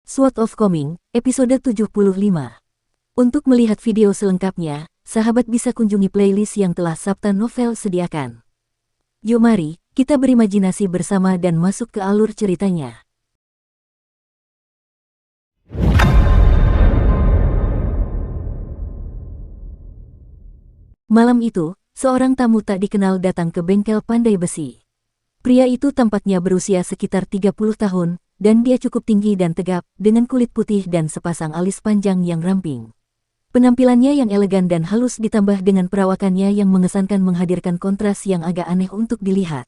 Sword of Coming, episode 75. Untuk melihat video selengkapnya, sahabat bisa kunjungi playlist yang telah Sabta Novel sediakan. Yuk mari, kita berimajinasi bersama dan masuk ke alur ceritanya. Malam itu, seorang tamu tak dikenal datang ke bengkel pandai besi. Pria itu tampaknya berusia sekitar 30 tahun, dan dia cukup tinggi dan tegap, dengan kulit putih dan sepasang alis panjang yang ramping. Penampilannya yang elegan dan halus ditambah dengan perawakannya yang mengesankan menghadirkan kontras yang agak aneh untuk dilihat.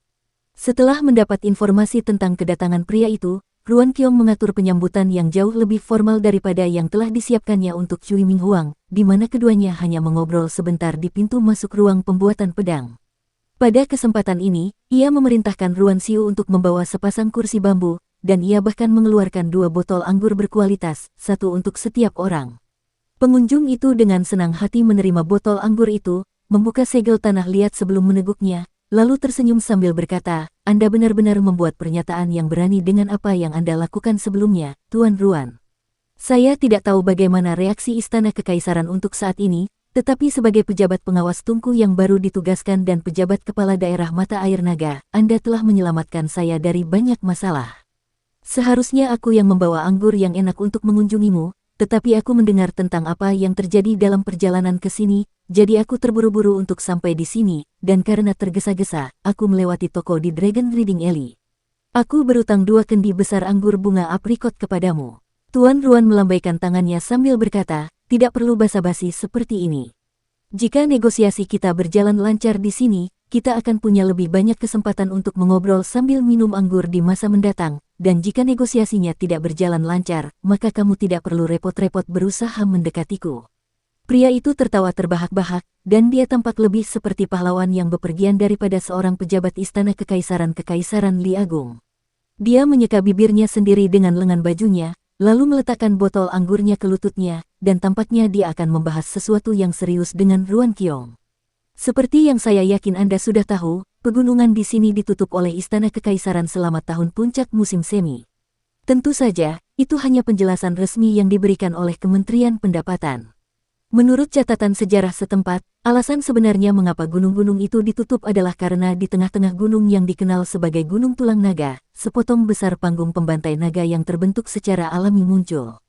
Setelah mendapat informasi tentang kedatangan pria itu, Ruan Qiong mengatur penyambutan yang jauh lebih formal daripada yang telah disiapkannya untuk Cui Ming Huang, di mana keduanya hanya mengobrol sebentar di pintu masuk ruang pembuatan pedang. Pada kesempatan ini, ia memerintahkan Ruan Xiu untuk membawa sepasang kursi bambu, dan ia bahkan mengeluarkan 2 botol anggur berkualitas, satu untuk setiap orang. Pengunjung itu dengan senang hati menerima botol anggur itu, membuka segel tanah liat sebelum meneguknya, lalu tersenyum sambil berkata, "Anda benar-benar membuat pernyataan yang berani dengan apa yang Anda lakukan sebelumnya, Tuan Ruan. Saya tidak tahu bagaimana reaksi Istana Kekaisaran untuk saat ini, tetapi sebagai pejabat pengawas Tungku yang baru ditugaskan dan pejabat kepala daerah Mata Air Naga, Anda telah menyelamatkan saya dari banyak masalah. Seharusnya aku yang membawa anggur yang enak untuk mengunjungimu, tetapi aku mendengar tentang apa yang terjadi dalam perjalanan ke sini, jadi aku terburu-buru untuk sampai di sini, dan karena tergesa-gesa, aku melewati toko di Dragon Reading Alley. Aku berutang 2 kendi besar anggur bunga aprikot kepadamu." Tuan Ruan melambaikan tangannya sambil berkata, "Tidak perlu basa-basi seperti ini. Jika negosiasi kita berjalan lancar di sini, kita akan punya lebih banyak kesempatan untuk mengobrol sambil minum anggur di masa mendatang, dan jika negosiasinya tidak berjalan lancar, maka kamu tidak perlu repot-repot berusaha mendekatiku." Pria itu tertawa terbahak-bahak, dan dia tampak lebih seperti pahlawan yang bepergian daripada seorang pejabat Istana Kekaisaran Li Agung. Dia menyeka bibirnya sendiri dengan lengan bajunya, lalu meletakkan botol anggurnya ke lututnya, dan tampaknya dia akan membahas sesuatu yang serius dengan Ruan Qiong. "Seperti yang saya yakin Anda sudah tahu, pegunungan di sini ditutup oleh Istana Kekaisaran selama tahun puncak musim semi. Tentu saja, itu hanya penjelasan resmi yang diberikan oleh Kementerian Pendapatan. Menurut catatan sejarah setempat, alasan sebenarnya mengapa gunung-gunung itu ditutup adalah karena di tengah-tengah gunung yang dikenal sebagai Gunung Tulang Naga, sepotong besar panggung pembantai naga yang terbentuk secara alami muncul.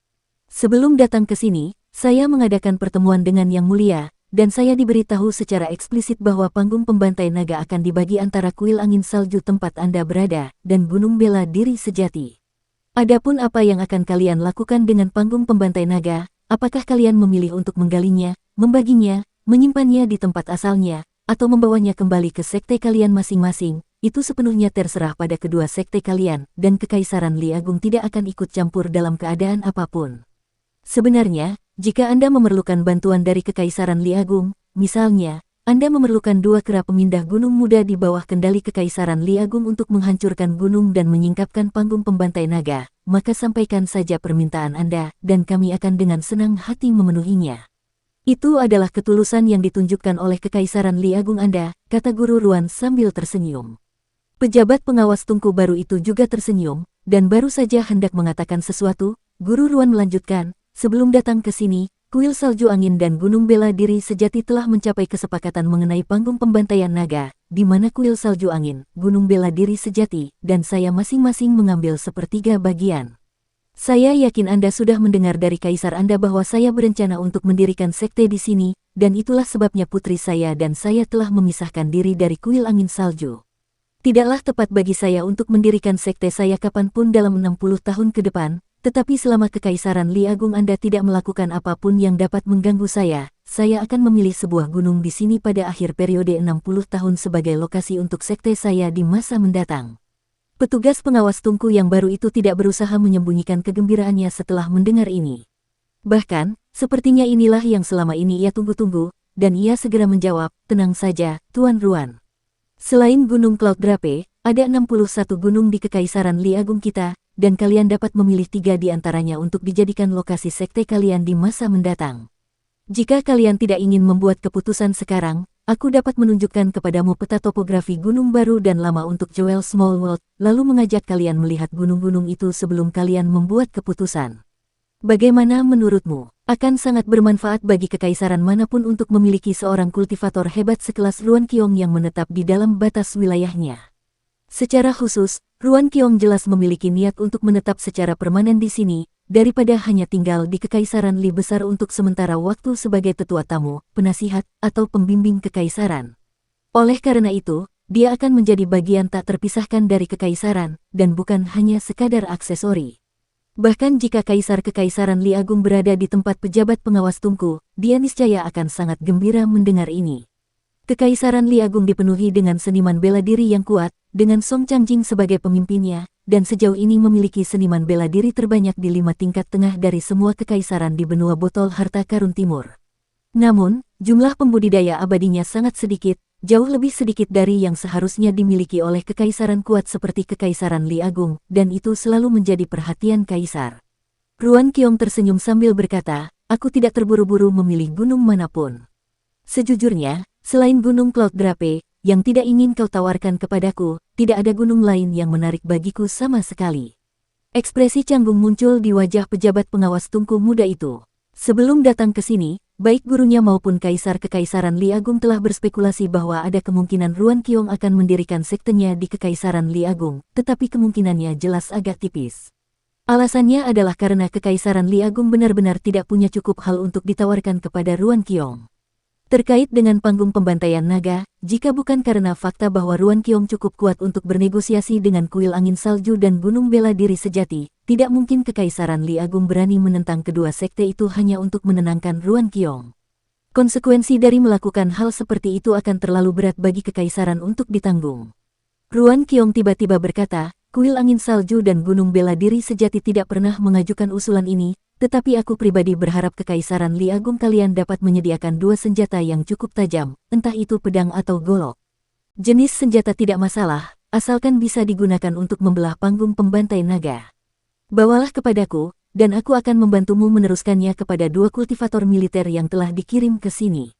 Sebelum datang ke sini, saya mengadakan pertemuan dengan Yang Mulia, dan saya diberitahu secara eksplisit bahwa panggung pembantai naga akan dibagi antara kuil angin salju tempat Anda berada, dan gunung bela diri sejati. Adapun apa yang akan kalian lakukan dengan panggung pembantai naga, apakah kalian memilih untuk menggalinya, membaginya, menyimpannya di tempat asalnya, atau membawanya kembali ke sekte kalian masing-masing, itu sepenuhnya terserah pada kedua sekte kalian, dan Kekaisaran Li Agung tidak akan ikut campur dalam keadaan apapun. Sebenarnya, jika Anda memerlukan bantuan dari Kekaisaran Li Agung, misalnya, Anda memerlukan 2 kera pemindah gunung muda di bawah kendali Kekaisaran Li Agung untuk menghancurkan gunung dan menyingkapkan panggung pembantai naga, maka sampaikan saja permintaan Anda, dan kami akan dengan senang hati memenuhinya. Itu adalah ketulusan yang ditunjukkan oleh Kekaisaran Li Agung Anda, kata Guru Ruan sambil tersenyum. Pejabat pengawas Tungku baru itu juga tersenyum, dan baru saja hendak mengatakan sesuatu, Guru Ruan melanjutkan, "Sebelum datang ke sini, kuil salju angin dan gunung bela diri sejati telah mencapai kesepakatan mengenai panggung pembantaian naga, di mana kuil salju angin, gunung bela diri sejati, dan saya masing-masing mengambil 1/3 bagian. Saya yakin Anda sudah mendengar dari kaisar Anda bahwa saya berencana untuk mendirikan sekte di sini, dan itulah sebabnya putri saya dan saya telah memisahkan diri dari kuil angin salju. Tidaklah tepat bagi saya untuk mendirikan sekte saya kapanpun dalam 60 tahun ke depan, tetapi selama Kekaisaran Li Agung Anda tidak melakukan apapun yang dapat mengganggu saya akan memilih sebuah gunung di sini pada akhir periode 60 tahun sebagai lokasi untuk sekte saya di masa mendatang." Petugas pengawas Tungku yang baru itu tidak berusaha menyembunyikan kegembiraannya setelah mendengar ini. Bahkan, sepertinya inilah yang selama ini ia tunggu-tunggu, dan ia segera menjawab, "Tenang saja, Tuan Ruan. Selain Gunung Cloud Drape, ada 61 gunung di Kekaisaran Li Agung kita, dan kalian dapat memilih 3 di antaranya untuk dijadikan lokasi sekte kalian di masa mendatang. Jika kalian tidak ingin membuat keputusan sekarang, aku dapat menunjukkan kepadamu peta topografi gunung baru dan lama untuk Jewel Small World, lalu mengajak kalian melihat gunung-gunung itu sebelum kalian membuat keputusan. Bagaimana menurutmu? Akan sangat bermanfaat bagi kekaisaran manapun untuk memiliki seorang kultivator hebat sekelas Ruan Qiong yang menetap di dalam batas wilayahnya. Secara khusus, Ruan Qiong jelas memiliki niat untuk menetap secara permanen di sini, daripada hanya tinggal di Kekaisaran Li Besar untuk sementara waktu sebagai tetua tamu, penasihat, atau pembimbing kekaisaran. Oleh karena itu, dia akan menjadi bagian tak terpisahkan dari kekaisaran, dan bukan hanya sekadar aksesori. Bahkan jika Kaisar Kekaisaran Li Agung berada di tempat pejabat pengawas Tunku, dia niscaya akan sangat gembira mendengar ini. Kekaisaran Li Agung dipenuhi dengan seniman bela diri yang kuat, dengan Song Changjing sebagai pemimpinnya, dan sejauh ini memiliki seniman bela diri terbanyak di 5 tingkat tengah dari semua kekaisaran di benua botol harta karun timur. Namun, jumlah pembudidaya abadinya sangat sedikit, jauh lebih sedikit dari yang seharusnya dimiliki oleh kekaisaran kuat seperti Kekaisaran Li Agung, dan itu selalu menjadi perhatian kaisar. Ruan Qiong tersenyum sambil berkata, aku tidak terburu-buru memilih gunung manapun. Sejujurnya, selain gunung Cloud Drape, yang tidak ingin kau tawarkan kepadaku, tidak ada gunung lain yang menarik bagiku sama sekali. Ekspresi canggung muncul di wajah pejabat pengawas Tunku muda itu. Sebelum datang ke sini, baik gurunya maupun Kaisar Kekaisaran Li Agung telah berspekulasi bahwa ada kemungkinan Ruan Qiong akan mendirikan sektenya di Kekaisaran Li Agung, tetapi kemungkinannya jelas agak tipis. Alasannya adalah karena Kekaisaran Li Agung benar-benar tidak punya cukup hal untuk ditawarkan kepada Ruan Qiong. Terkait dengan panggung pembantaian naga, jika bukan karena fakta bahwa Ruan Qiong cukup kuat untuk bernegosiasi dengan kuil angin salju dan gunung bela diri sejati, tidak mungkin Kekaisaran Li Agung berani menentang kedua sekte itu hanya untuk menenangkan Ruan Qiong. Konsekuensi dari melakukan hal seperti itu akan terlalu berat bagi Kekaisaran untuk ditanggung. Ruan Qiong tiba-tiba berkata, kuil angin salju dan gunung bela diri sejati tidak pernah mengajukan usulan ini, tetapi aku pribadi berharap Kekaisaran Li Agung kalian dapat menyediakan 2 senjata yang cukup tajam, entah itu pedang atau golok. Jenis senjata tidak masalah, asalkan bisa digunakan untuk membelah panggung pembantai naga. Bawalah kepadaku, dan aku akan membantumu meneruskannya kepada 2 kultivator militer yang telah dikirim ke sini.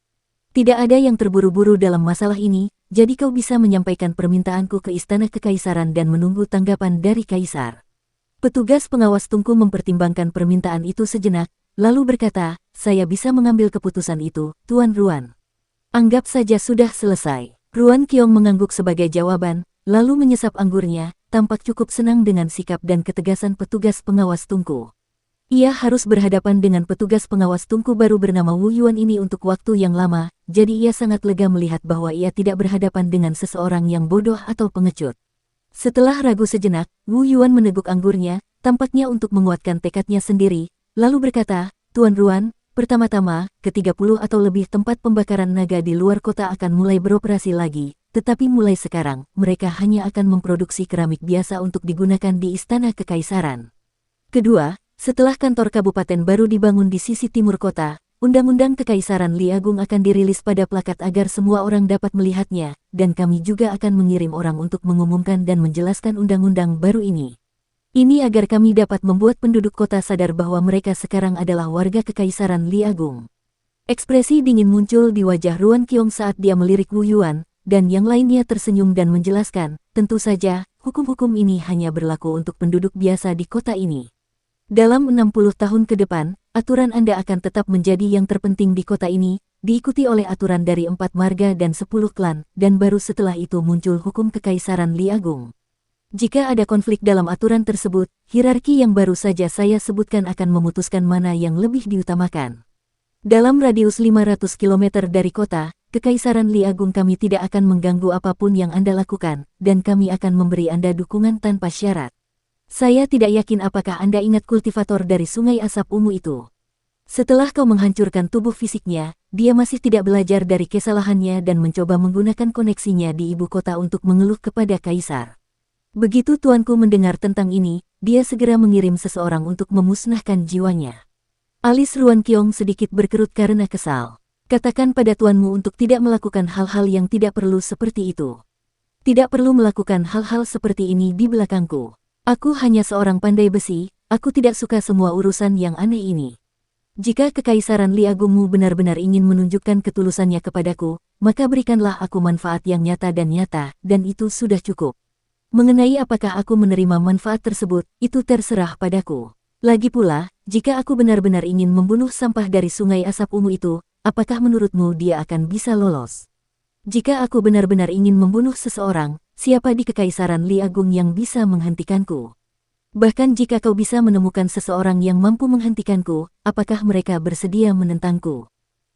Tidak ada yang terburu-buru dalam masalah ini, jadi kau bisa menyampaikan permintaanku ke Istana Kekaisaran dan menunggu tanggapan dari Kaisar. Petugas pengawas Tunku mempertimbangkan permintaan itu sejenak, lalu berkata, saya bisa mengambil keputusan itu, Tuan Ruan. Anggap saja sudah selesai. Ruan Qiong mengangguk sebagai jawaban, lalu menyesap anggurnya, tampak cukup senang dengan sikap dan ketegasan petugas pengawas Tunku. Ia harus berhadapan dengan petugas pengawas Tunku baru bernama Wu Yuan ini untuk waktu yang lama, jadi ia sangat lega melihat bahwa ia tidak berhadapan dengan seseorang yang bodoh atau pengecut. Setelah ragu sejenak, Wu Yuan meneguk anggurnya, tampaknya untuk menguatkan tekadnya sendiri, lalu berkata, Tuan Ruan, pertama-tama, ke-30 atau lebih tempat pembakaran naga di luar kota akan mulai beroperasi lagi, tetapi mulai sekarang, mereka hanya akan memproduksi keramik biasa untuk digunakan di Istana Kekaisaran. Kedua, setelah kantor kabupaten baru dibangun di sisi timur kota, Undang-undang Kekaisaran Li Agung akan dirilis pada plakat agar semua orang dapat melihatnya, dan kami juga akan mengirim orang untuk mengumumkan dan menjelaskan undang-undang baru ini. Ini agar kami dapat membuat penduduk kota sadar bahwa mereka sekarang adalah warga Kekaisaran Li Agung. Ekspresi dingin muncul di wajah Ruan Qiong saat dia melirik Wu Yuan, dan yang lainnya tersenyum dan menjelaskan, tentu saja, hukum-hukum ini hanya berlaku untuk penduduk biasa di kota ini. Dalam 60 tahun ke depan, aturan Anda akan tetap menjadi yang terpenting di kota ini, diikuti oleh aturan dari 4 marga dan 10 klan, dan baru setelah itu muncul hukum Kekaisaran Li Agung. Jika ada konflik dalam aturan tersebut, hierarki yang baru saja saya sebutkan akan memutuskan mana yang lebih diutamakan. Dalam radius 500 km dari kota, Kekaisaran Li Agung kami tidak akan mengganggu apapun yang Anda lakukan, dan kami akan memberi Anda dukungan tanpa syarat. Saya tidak yakin apakah Anda ingat kultivator dari Sungai Asap Ungu itu. Setelah kau menghancurkan tubuh fisiknya, dia masih tidak belajar dari kesalahannya dan mencoba menggunakan koneksinya di ibu kota untuk mengeluh kepada Kaisar. Begitu tuanku mendengar tentang ini, dia segera mengirim seseorang untuk memusnahkan jiwanya. Alis Ruan Qiong sedikit berkerut karena kesal. Katakan pada tuanmu untuk tidak melakukan hal-hal yang tidak perlu seperti itu. Tidak perlu melakukan hal-hal seperti ini di belakangku. Aku hanya seorang pandai besi, aku tidak suka semua urusan yang aneh ini. Jika Kekaisaran Li Agungmu benar-benar ingin menunjukkan ketulusannya kepadaku, maka berikanlah aku manfaat yang nyata, dan itu sudah cukup. Mengenai apakah aku menerima manfaat tersebut, itu terserah padaku. Lagi pula, jika aku benar-benar ingin membunuh sampah dari sungai asap ungu itu, apakah menurutmu dia akan bisa lolos? Jika aku benar-benar ingin membunuh seseorang, siapa di Kekaisaran Li Agung yang bisa menghentikanku? Bahkan jika kau bisa menemukan seseorang yang mampu menghentikanku, apakah mereka bersedia menentangku?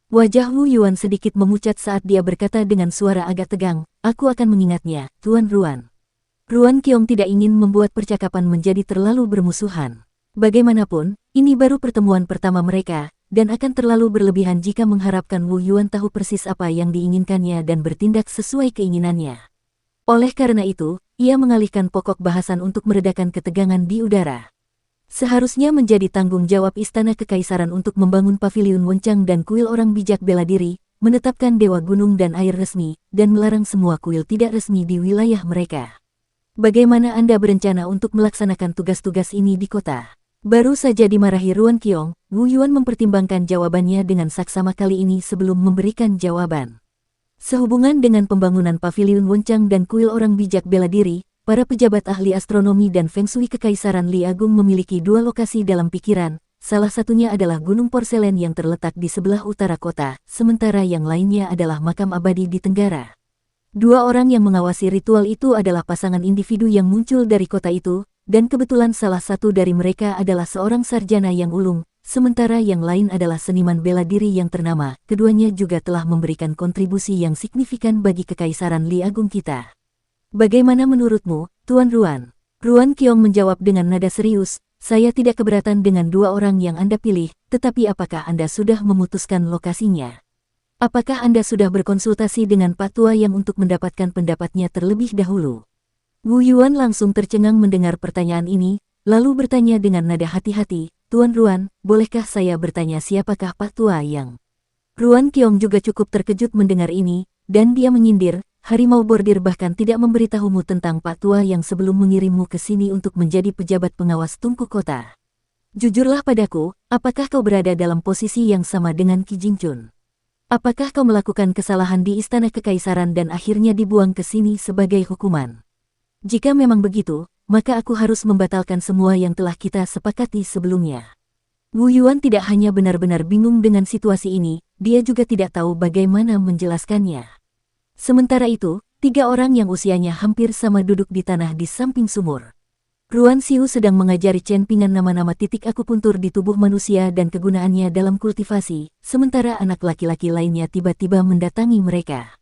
Wajah Wu Yuan sedikit memucat saat dia berkata dengan suara agak tegang, aku akan mengingatnya, Tuan Ruan. Ruan Qiong tidak ingin membuat percakapan menjadi terlalu bermusuhan. Bagaimanapun, ini baru pertemuan pertama mereka, dan akan terlalu berlebihan jika mengharapkan Wu Yuan tahu persis apa yang diinginkannya dan bertindak sesuai keinginannya. Oleh karena itu, ia mengalihkan pokok bahasan untuk meredakan ketegangan di udara. Seharusnya menjadi tanggung jawab Istana Kekaisaran untuk membangun paviliun Wencang dan kuil orang bijak bela diri, menetapkan Dewa Gunung dan Air resmi, dan melarang semua kuil tidak resmi di wilayah mereka. Bagaimana Anda berencana untuk melaksanakan tugas-tugas ini di kota? Baru saja dimarahi Ruan Qiong, Wu Yuan mempertimbangkan jawabannya dengan saksama kali ini sebelum memberikan jawaban. Sehubungan dengan pembangunan paviliun Wencang dan kuil orang bijak bela diri, para pejabat ahli astronomi dan Feng Shui Kekaisaran Li Agung memiliki dua lokasi dalam pikiran, salah satunya adalah Gunung Porselen yang terletak di sebelah utara kota, sementara yang lainnya adalah makam abadi di tenggara. Dua orang yang mengawasi ritual itu adalah pasangan individu yang muncul dari kota itu, dan kebetulan salah satu dari mereka adalah seorang sarjana yang ulung, sementara yang lain adalah seniman bela diri yang ternama. Keduanya juga telah memberikan kontribusi yang signifikan bagi Kekaisaran Li Agung kita. Bagaimana menurutmu, Tuan Ruan? Ruan Qiong menjawab dengan nada serius, saya tidak keberatan dengan dua orang yang Anda pilih, tetapi apakah Anda sudah memutuskan lokasinya? Apakah Anda sudah berkonsultasi dengan Pak Tua yang untuk mendapatkan pendapatnya terlebih dahulu? Wu Yuan langsung tercengang mendengar pertanyaan ini, lalu bertanya dengan nada hati-hati, Tuan Ruan, bolehkah saya bertanya siapakah Pak Tua yang? Ruan Qiong juga cukup terkejut mendengar ini, dan dia menyindir, Harimau Bordir bahkan tidak memberitahumu tentang Pak Tua yang sebelum mengirimmu ke sini untuk menjadi pejabat pengawas tungku kota. Jujurlah padaku, apakah kau berada dalam posisi yang sama dengan Qi Jingchun? Apakah kau melakukan kesalahan di Istana Kekaisaran dan akhirnya dibuang ke sini sebagai hukuman? Jika memang begitu, maka aku harus membatalkan semua yang telah kita sepakati sebelumnya. Wu Yuan tidak hanya benar-benar bingung dengan situasi ini, dia juga tidak tahu bagaimana menjelaskannya. Sementara itu, tiga orang yang usianya hampir sama duduk di tanah di samping sumur. Ruan Xiu sedang mengajari Chen Pingan nama-nama titik akupuntur di tubuh manusia dan kegunaannya dalam kultivasi, sementara anak laki-laki lainnya tiba-tiba mendatangi mereka.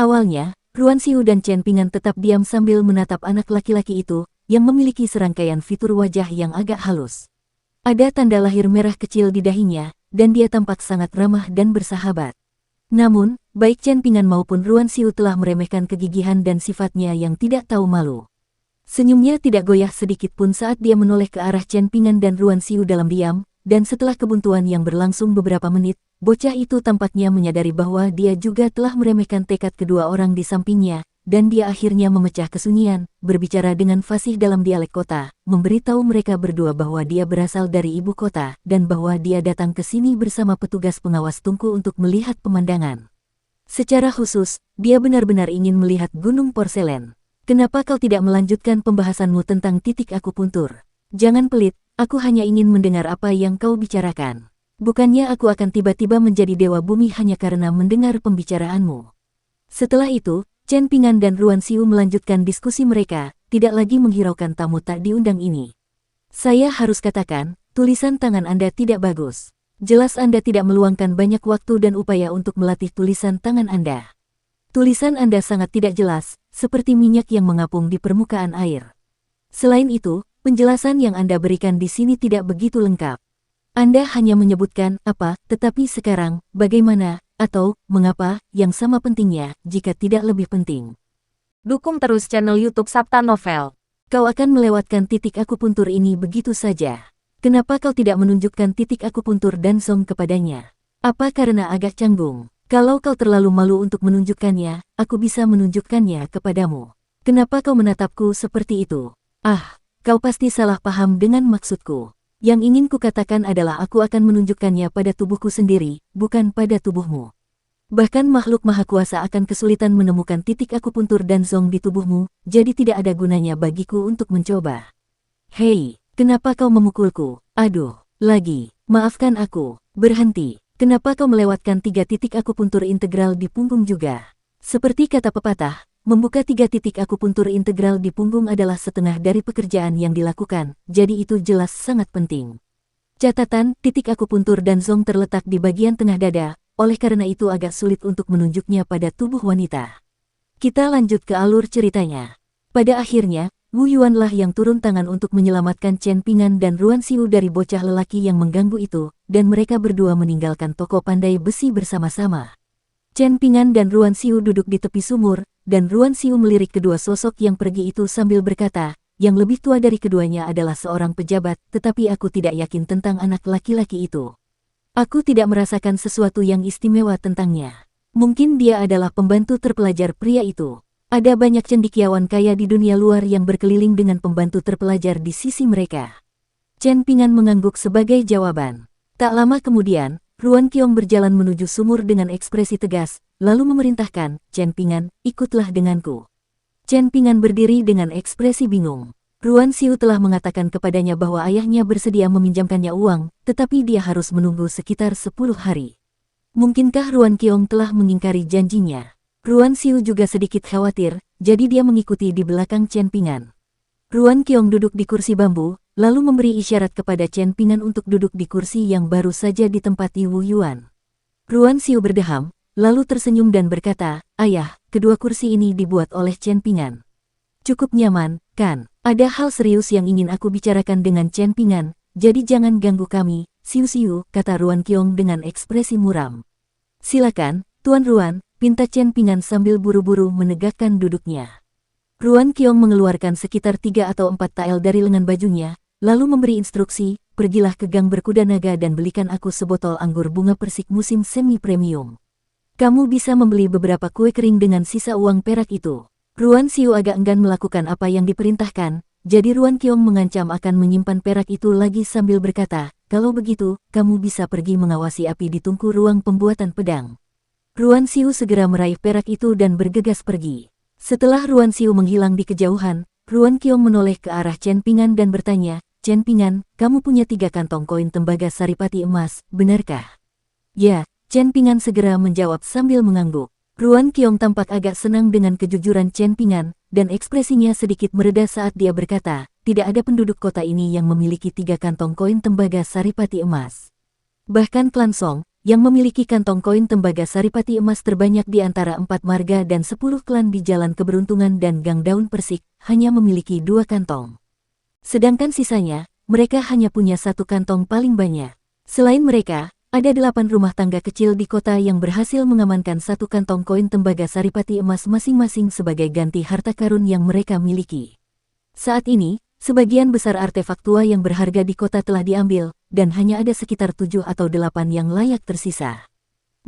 Awalnya, Ruan Xiu dan Chen Pingan tetap diam sambil menatap anak laki-laki itu, yang memiliki serangkaian fitur wajah yang agak halus. Ada tanda lahir merah kecil di dahinya, dan dia tampak sangat ramah dan bersahabat. Namun, baik Chen Pingan maupun Ruan Xiu telah meremehkan kegigihan dan sifatnya yang tidak tahu malu. Senyumnya tidak goyah sedikit pun saat dia menoleh ke arah Chen Pingan dan Ruan Xiu dalam diam, dan setelah kebuntuan yang berlangsung beberapa menit, bocah itu tampaknya menyadari bahwa dia juga telah meremehkan tekad kedua orang di sampingnya, dan dia akhirnya memecah kesunyian, berbicara dengan fasih dalam dialek kota, memberitahu mereka berdua bahwa dia berasal dari ibu kota, dan bahwa dia datang ke sini bersama petugas pengawas tungku untuk melihat pemandangan. Secara khusus, dia benar-benar ingin melihat Gunung Porselen. Kenapa kau tidak melanjutkan pembahasanmu tentang titik akupuntur? Jangan pelit, aku hanya ingin mendengar apa yang kau bicarakan. Bukannya aku akan tiba-tiba menjadi dewa bumi hanya karena mendengar pembicaraanmu. Setelah itu, Chen Pingan dan Ruan Xiu melanjutkan diskusi mereka, tidak lagi menghiraukan tamu tak diundang ini. Saya harus katakan, tulisan tangan Anda tidak bagus. Jelas Anda tidak meluangkan banyak waktu dan upaya untuk melatih tulisan tangan Anda. Tulisan Anda sangat tidak jelas, seperti minyak yang mengapung di permukaan air. Selain itu, penjelasan yang Anda berikan di sini tidak begitu lengkap. Anda hanya menyebutkan apa, tetapi sekarang, bagaimana, atau mengapa, yang sama pentingnya, jika tidak lebih penting. Dukung terus channel YouTube Sabta Novel. Kau akan melewatkan titik akupuntur ini begitu saja. Kenapa kau tidak menunjukkan titik akupuntur dan song kepadanya? Apa karena agak canggung? Kalau kau terlalu malu untuk menunjukkannya, aku bisa menunjukkannya kepadamu. Kenapa kau menatapku seperti itu? Ah, kau pasti salah paham dengan maksudku. Yang ingin kukatakan adalah aku akan menunjukkannya pada tubuhku sendiri, bukan pada tubuhmu. Bahkan makhluk maha kuasa akan kesulitan menemukan titik akupuntur dan zong di tubuhmu, jadi tidak ada gunanya bagiku untuk mencoba. Hei, kenapa kau memukulku? Aduh, lagi, maafkan aku, berhenti. Kenapa kau melewatkan 3 titik akupuntur integral di punggung juga? Seperti kata pepatah, membuka 3 titik akupuntur integral di punggung adalah setengah dari pekerjaan yang dilakukan, jadi itu jelas sangat penting. Catatan, titik akupuntur dan zong terletak di bagian tengah dada, oleh karena itu agak sulit untuk menunjuknya pada tubuh wanita. Kita lanjut ke alur ceritanya. Pada akhirnya, Wu Yuanlah yang turun tangan untuk menyelamatkan Chen Pingan dan Ruan Xiu dari bocah lelaki yang mengganggu itu, dan mereka berdua meninggalkan toko pandai besi bersama-sama. Chen Pingan dan Ruan Xiu duduk di tepi sumur, dan Ruan Xiu melirik kedua sosok yang pergi itu sambil berkata, yang lebih tua dari keduanya adalah seorang pejabat, tetapi aku tidak yakin tentang anak laki-laki itu. Aku tidak merasakan sesuatu yang istimewa tentangnya. Mungkin dia adalah pembantu terpelajar pria itu. Ada banyak cendekiawan kaya di dunia luar yang berkeliling dengan pembantu terpelajar di sisi mereka. Chen Pingan mengangguk sebagai jawaban. Tak lama kemudian, Ruan Qiong berjalan menuju sumur dengan ekspresi tegas, lalu memerintahkan, Chen Pingan, ikutlah denganku. Chen Pingan berdiri dengan ekspresi bingung. Ruan Xiu telah mengatakan kepadanya bahwa ayahnya bersedia meminjamkannya uang, tetapi dia harus menunggu sekitar 10 hari. Mungkinkah Ruan Qiong telah mengingkari janjinya? Ruan Xiu juga sedikit khawatir, jadi dia mengikuti di belakang Chen Pingan. Ruan Qiong duduk di kursi bambu, lalu memberi isyarat kepada Chen Pingan untuk duduk di kursi yang baru saja ditempati Wu Yuan. Ruan Xiu berdeham, lalu tersenyum dan berkata, "Ayah, kedua kursi ini dibuat oleh Chen Pingan. Cukup nyaman, kan? Ada hal serius yang ingin aku bicarakan dengan Chen Pingan, jadi jangan ganggu kami, Xiu-Xiu," kata Ruan Qiong dengan ekspresi muram. "Silakan, Tuan Ruan," pinta Chen Pingan sambil buru-buru menegakkan duduknya. Ruan Qiong mengeluarkan sekitar 3 atau 4 tael dari lengan bajunya, lalu memberi instruksi, "Pergilah ke gang berkuda naga dan belikan aku sebotol anggur bunga persik musim semi-premium. Kamu bisa membeli beberapa kue kering dengan sisa uang perak itu." Ruan Xiu agak enggan melakukan apa yang diperintahkan, jadi Ruan Qiong mengancam akan menyimpan perak itu lagi sambil berkata, "Kalau begitu, kamu bisa pergi mengawasi api di tungku ruang pembuatan pedang." Ruan Xiu segera meraih perak itu dan bergegas pergi. Setelah Ruan Xiu menghilang di kejauhan, Ruan Qiong menoleh ke arah Chen Pingan dan bertanya, "Chen Pingan, kamu punya 3 kantong koin tembaga saripati emas, benarkah?" "Ya," Chen Pingan segera menjawab sambil mengangguk. Ruan Qiong tampak agak senang dengan kejujuran Chen Pingan, dan ekspresinya sedikit mereda saat dia berkata, "Tidak ada penduduk kota ini yang memiliki 3 kantong koin tembaga saripati emas. Bahkan klan Song, yang memiliki kantong koin tembaga saripati emas terbanyak di antara 4 marga dan 10 klan di Jalan Keberuntungan dan Gang Daun Persik, hanya memiliki 2 kantong. Sedangkan sisanya, mereka hanya punya 1 kantong paling banyak. Selain mereka, ada 8 rumah tangga kecil di kota yang berhasil mengamankan 1 kantong koin tembaga saripati emas masing-masing sebagai ganti harta karun yang mereka miliki. Saat ini, sebagian besar artefak tua yang berharga di kota telah diambil, dan hanya ada sekitar 7 atau 8 yang layak tersisa.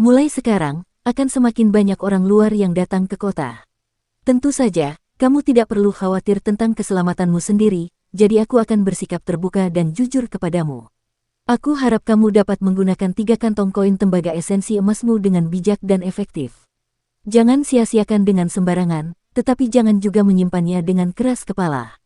Mulai sekarang, akan semakin banyak orang luar yang datang ke kota. Tentu saja, kamu tidak perlu khawatir tentang keselamatanmu sendiri, jadi aku akan bersikap terbuka dan jujur kepadamu. Aku harap kamu dapat menggunakan 3 kantong koin tembaga esensi emasmu dengan bijak dan efektif. Jangan sia-siakan dengan sembarangan, tetapi jangan juga menyimpannya dengan keras kepala.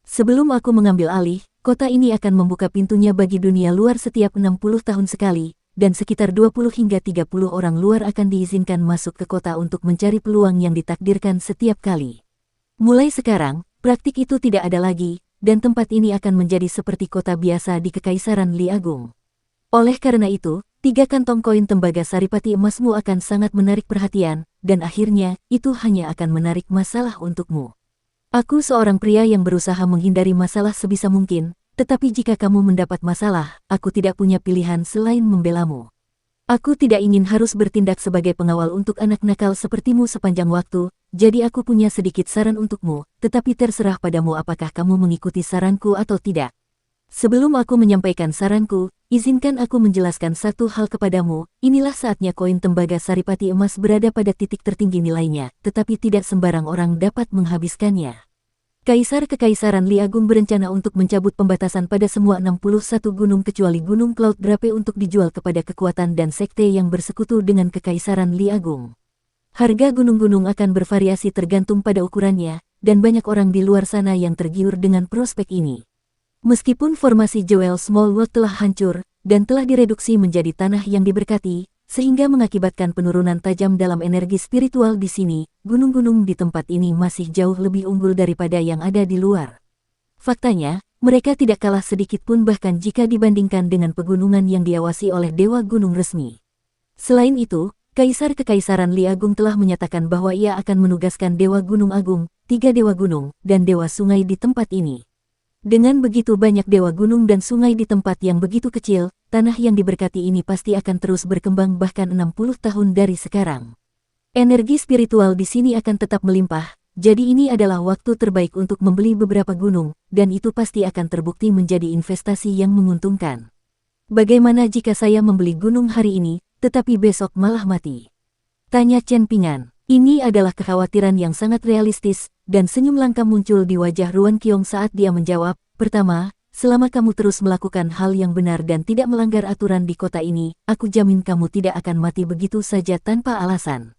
Sebelum aku mengambil alih, kota ini akan membuka pintunya bagi dunia luar setiap 60 tahun sekali, dan sekitar 20 hingga 30 orang luar akan diizinkan masuk ke kota untuk mencari peluang yang ditakdirkan setiap kali. Mulai sekarang, praktik itu tidak ada lagi, dan tempat ini akan menjadi seperti kota biasa di Kekaisaran Li Agung. Oleh karena itu, 3 kantong koin tembaga saripati emasmu akan sangat menarik perhatian, dan akhirnya, itu hanya akan menarik masalah untukmu. Aku seorang pria yang berusaha menghindari masalah sebisa mungkin, tetapi jika kamu mendapat masalah, aku tidak punya pilihan selain membelamu. Aku tidak ingin harus bertindak sebagai pengawal untuk anak nakal sepertimu sepanjang waktu, jadi aku punya sedikit saran untukmu, tetapi terserah padamu apakah kamu mengikuti saranku atau tidak. Sebelum aku menyampaikan saranku, izinkan aku menjelaskan satu hal kepadamu, inilah saatnya koin tembaga saripati emas berada pada titik tertinggi nilainya, tetapi tidak sembarang orang dapat menghabiskannya. Kaisar Kekaisaran Li Agung berencana untuk mencabut pembatasan pada semua 61 gunung kecuali Gunung Cloud Drape untuk dijual kepada kekuatan dan sekte yang bersekutu dengan Kekaisaran Li Agung. Harga gunung-gunung akan bervariasi tergantung pada ukurannya, dan banyak orang di luar sana yang tergiur dengan prospek ini. Meskipun formasi Jewel Small World telah hancur, dan telah direduksi menjadi tanah yang diberkati, sehingga mengakibatkan penurunan tajam dalam energi spiritual di sini, gunung-gunung di tempat ini masih jauh lebih unggul daripada yang ada di luar. Faktanya, mereka tidak kalah sedikit pun bahkan jika dibandingkan dengan pegunungan yang diawasi oleh Dewa Gunung resmi. Selain itu, Kaisar Kekaisaran Li Agung telah menyatakan bahwa ia akan menugaskan Dewa Gunung Agung, 3 Dewa Gunung, dan Dewa Sungai di tempat ini. Dengan begitu banyak dewa gunung dan sungai di tempat yang begitu kecil, tanah yang diberkati ini pasti akan terus berkembang bahkan 60 tahun dari sekarang. Energi spiritual di sini akan tetap melimpah, jadi ini adalah waktu terbaik untuk membeli beberapa gunung, dan itu pasti akan terbukti menjadi investasi yang menguntungkan. Bagaimana jika saya membeli gunung hari ini, tetapi besok malah mati? Tanya Chen Pingan. Ini adalah kekhawatiran yang sangat realistis, dan senyum langka muncul di wajah Ruan Qiong saat dia menjawab, pertama, selama kamu terus melakukan hal yang benar dan tidak melanggar aturan di kota ini, aku jamin kamu tidak akan mati begitu saja tanpa alasan.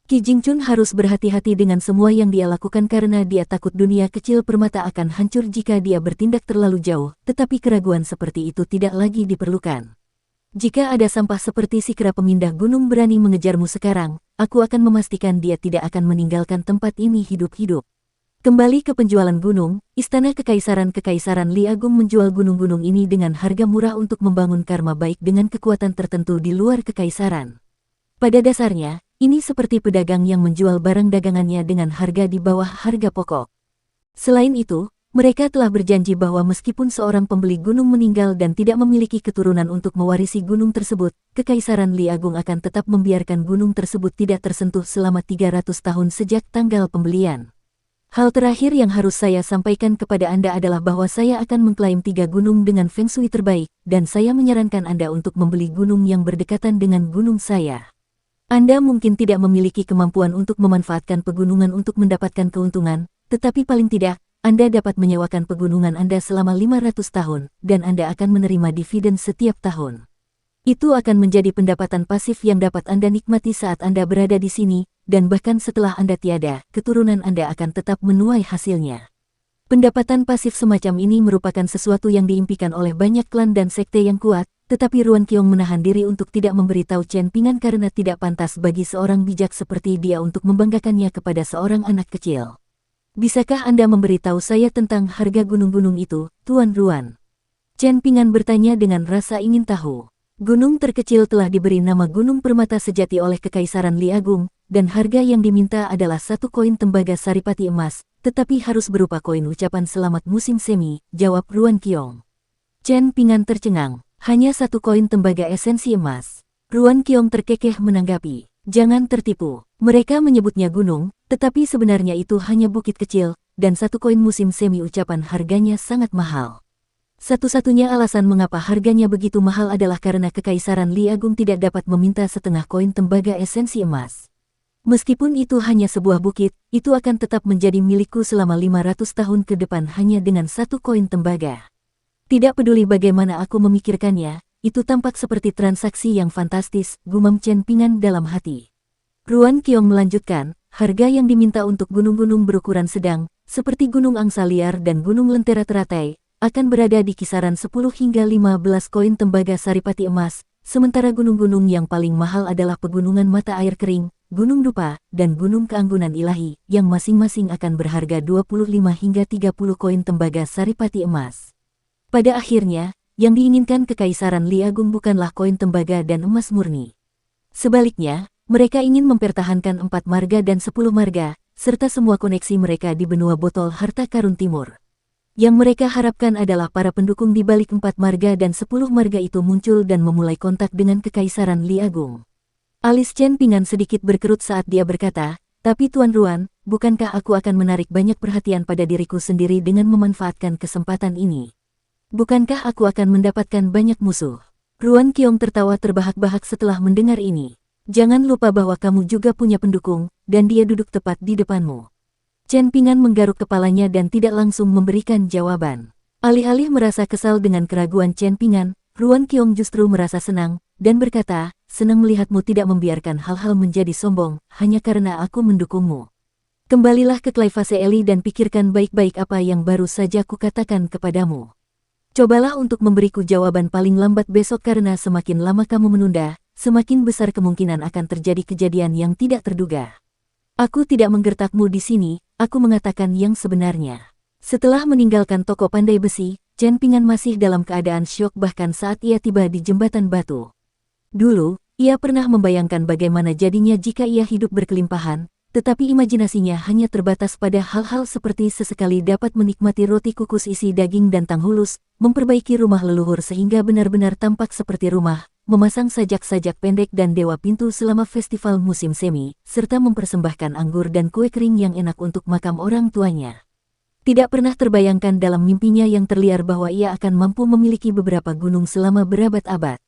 Qi Jingchun harus berhati-hati dengan semua yang dia lakukan karena dia takut dunia kecil permata akan hancur jika dia bertindak terlalu jauh, tetapi keraguan seperti itu tidak lagi diperlukan. Jika ada sampah seperti si kera pemindah gunung berani mengejarmu sekarang, aku akan memastikan dia tidak akan meninggalkan tempat ini hidup-hidup. Kembali ke penjualan gunung, Istana Kekaisaran Li Agung menjual gunung-gunung ini dengan harga murah untuk membangun karma baik dengan kekuatan tertentu di luar kekaisaran. Pada dasarnya, ini seperti pedagang yang menjual barang dagangannya dengan harga di bawah harga pokok. Selain itu, mereka telah berjanji bahwa meskipun seorang pembeli gunung meninggal dan tidak memiliki keturunan untuk mewarisi gunung tersebut, Kekaisaran Li Agung akan tetap membiarkan gunung tersebut tidak tersentuh selama 300 tahun sejak tanggal pembelian. Hal terakhir yang harus saya sampaikan kepada Anda adalah bahwa saya akan mengklaim 3 gunung dengan feng shui terbaik, dan saya menyarankan Anda untuk membeli gunung yang berdekatan dengan gunung saya. Anda mungkin tidak memiliki kemampuan untuk memanfaatkan pegunungan untuk mendapatkan keuntungan, tetapi paling tidak, Anda dapat menyewakan pegunungan Anda selama 500 tahun, dan Anda akan menerima dividen setiap tahun. Itu akan menjadi pendapatan pasif yang dapat Anda nikmati saat Anda berada di sini, dan bahkan setelah Anda tiada, keturunan Anda akan tetap menuai hasilnya. Pendapatan pasif semacam ini merupakan sesuatu yang diimpikan oleh banyak klan dan sekte yang kuat, tetapi Ruan Qiong menahan diri untuk tidak memberitahu Chen Pingan karena tidak pantas bagi seorang bijak seperti dia untuk membanggakannya kepada seorang anak kecil. Bisakah Anda memberitahu saya tentang harga gunung-gunung itu, Tuan Ruan? Chen Pingan bertanya dengan rasa ingin tahu. Gunung terkecil telah diberi nama Gunung Permata Sejati oleh Kekaisaran Li Agung, dan harga yang diminta adalah 1 koin tembaga saripati emas, tetapi harus berupa koin ucapan selamat musim semi, jawab Ruan Qiong. Chen Pingan tercengang, hanya 1 koin tembaga esensi emas. Ruan Qiong terkekeh menanggapi, jangan tertipu, mereka menyebutnya gunung, tetapi sebenarnya itu hanya bukit kecil, dan 1 koin musim semi ucapan harganya sangat mahal. Satu-satunya alasan mengapa harganya begitu mahal adalah karena Kekaisaran Li Agung tidak dapat meminta setengah koin tembaga esensi emas. Meskipun itu hanya sebuah bukit, itu akan tetap menjadi milikku selama 500 tahun ke depan hanya dengan 1 koin tembaga. Tidak peduli bagaimana aku memikirkannya, itu tampak seperti transaksi yang fantastis, gumam Chen Pingan dalam hati. Ruan Qiong melanjutkan, harga yang diminta untuk gunung-gunung berukuran sedang, seperti Gunung Angsa Liar dan Gunung Lentera Teratai, akan berada di kisaran 10 hingga 15 koin tembaga saripati emas, sementara gunung-gunung yang paling mahal adalah Pegunungan Mata Air Kering, Gunung Dupa, dan Gunung Keanggunan Ilahi, yang masing-masing akan berharga 25 hingga 30 koin tembaga saripati emas. Pada akhirnya, yang diinginkan Kekaisaran Li Agung bukanlah koin tembaga dan emas murni. Sebaliknya, mereka ingin mempertahankan 4 marga dan 10 marga, serta semua koneksi mereka di benua botol harta karun timur. Yang mereka harapkan adalah para pendukung di balik 4 marga dan 10 marga itu muncul dan memulai kontak dengan Kekaisaran Li Agung. Alis Chen Pingan sedikit berkerut saat dia berkata, tapi Tuan Ruan, bukankah aku akan menarik banyak perhatian pada diriku sendiri dengan memanfaatkan kesempatan ini? Bukankah aku akan mendapatkan banyak musuh? Ruan Qiong tertawa terbahak-bahak setelah mendengar ini. Jangan lupa bahwa kamu juga punya pendukung, dan dia duduk tepat di depanmu. Chen Pingan menggaruk kepalanya dan tidak langsung memberikan jawaban. Alih-alih merasa kesal dengan keraguan Chen Pingan, Ruan Qiong justru merasa senang, dan berkata, senang melihatmu tidak membiarkan hal-hal menjadi sombong, hanya karena aku mendukungmu. Kembalilah ke Clivase Eli dan pikirkan baik-baik apa yang baru saja kukatakan kepadamu. Cobalah untuk memberiku jawaban paling lambat besok karena semakin lama kamu menunda, semakin besar kemungkinan akan terjadi kejadian yang tidak terduga. Aku tidak menggertakmu di sini, aku mengatakan yang sebenarnya. Setelah meninggalkan toko pandai besi, Chen Pingan masih dalam keadaan syok bahkan saat ia tiba di jembatan batu. Dulu, ia pernah membayangkan bagaimana jadinya jika ia hidup berkelimpahan, tetapi imajinasinya hanya terbatas pada hal-hal seperti sesekali dapat menikmati roti kukus isi daging dan tang hulus, memperbaiki rumah leluhur sehingga benar-benar tampak seperti rumah, memasang sajak-sajak pendek dan dewa pintu selama festival musim semi, serta mempersembahkan anggur dan kue kering yang enak untuk makam orang tuanya. Tidak pernah terbayangkan dalam mimpinya yang terliar bahwa ia akan mampu memiliki beberapa gunung selama berabad-abad.